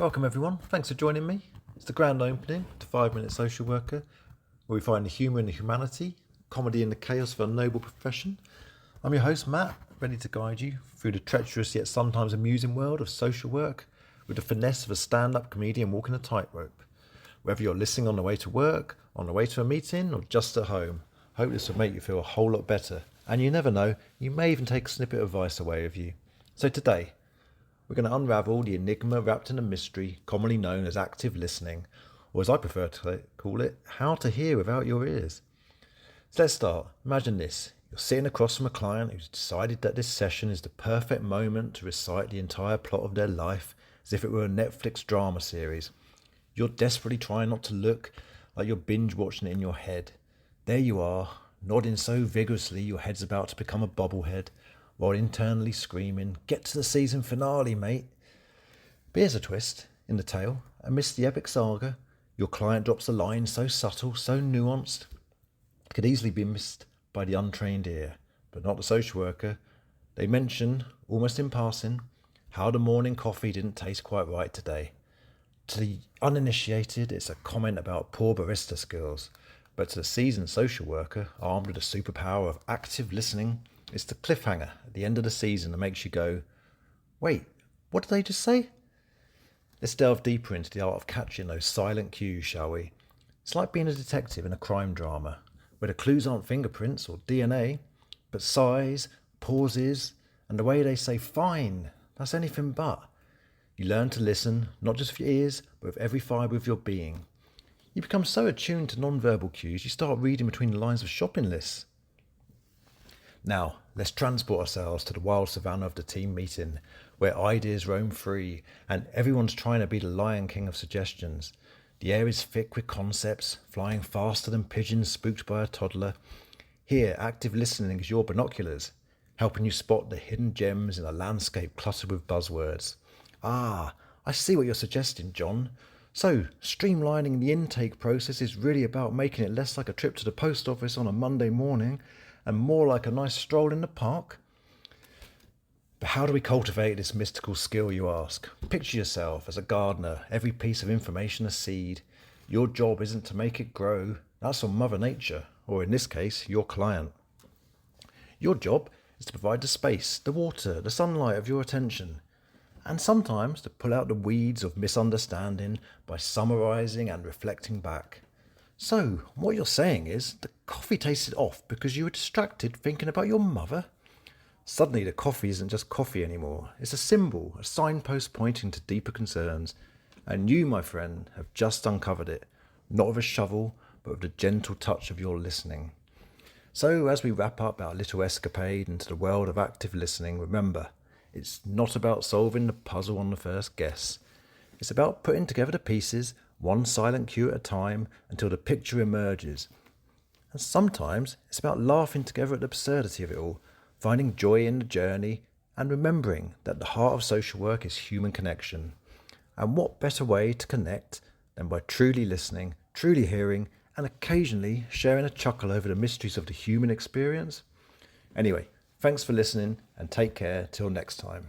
Welcome everyone, thanks for joining me. It's the grand opening to 5 Minute Social Worker, where we find the humour in the humanity, comedy in the chaos of a noble profession. I'm your host Matt, ready to guide you through the treacherous yet sometimes amusing world of social work with the finesse of a stand-up comedian walking a tightrope. Whether you're listening on the way to work, on the way to a meeting, or just at home, I hope this will make you feel a whole lot better. And you never know, you may even take a snippet of advice away with you. So today, we're going to unravel the enigma wrapped in a mystery commonly known as active listening, or as I prefer to call it, how to hear without your ears. So let's start. Imagine this. You're sitting across from a client who's decided that this session is the perfect moment to recite the entire plot of their life as if it were a Netflix drama series. You're desperately trying not to look like you're binge watching it in your head. There you are, nodding so vigorously your head's about to become a bobblehead, while internally screaming, "Get to the season finale, mate." But here's a twist in the tale. Amidst the epic saga, your client drops a line so subtle, so nuanced, it could easily be missed by the untrained ear, but not the social worker. They mention, almost in passing, how the morning coffee didn't taste quite right today. To the uninitiated, it's a comment about poor barista skills, but to the seasoned social worker, armed with the superpower of active listening, it's the cliffhanger at the end of the season that makes you go, wait, what did they just say? Let's delve deeper into the art of catching those silent cues, shall we? It's like being a detective in a crime drama, where the clues aren't fingerprints or DNA, but sighs, pauses, and the way they say, "Fine, that's anything but." You learn to listen, not just with your ears, but with every fibre of your being. You become so attuned to non-verbal cues, you start reading between the lines of shopping lists. Now, let's transport ourselves to the wild savannah of the team meeting, where ideas roam free and everyone's trying to be the Lion King of suggestions. The air is thick with concepts, flying faster than pigeons spooked by a toddler. Here, active listening is your binoculars, helping you spot the hidden gems in a landscape cluttered with buzzwords. Ah, I see what you're suggesting, John. So, streamlining the intake process is really about making it less like a trip to the post office on a Monday morning and more like a nice stroll in the park? But how do we cultivate this mystical skill, you ask? Picture yourself as a gardener, every piece of information a seed. Your job isn't to make it grow, that's on Mother Nature, or in this case, your client. Your job is to provide the space, the water, the sunlight of your attention, and sometimes to pull out the weeds of misunderstanding by summarising and reflecting back. So, what you're saying is, the coffee tasted off because you were distracted thinking about your mother? Suddenly the coffee isn't just coffee anymore. It's a symbol, a signpost pointing to deeper concerns. And you, my friend, have just uncovered it. Not with a shovel, but with the gentle touch of your listening. So, as we wrap up our little escapade into the world of active listening, remember, it's not about solving the puzzle on the first guess. It's about putting together the pieces, one silent cue at a time, until the picture emerges. And sometimes it's about laughing together at the absurdity of it all, finding joy in the journey, and remembering that the heart of social work is human connection. And what better way to connect than by truly listening, truly hearing, and occasionally sharing a chuckle over the mysteries of the human experience? Anyway, thanks for listening, and take care till next time.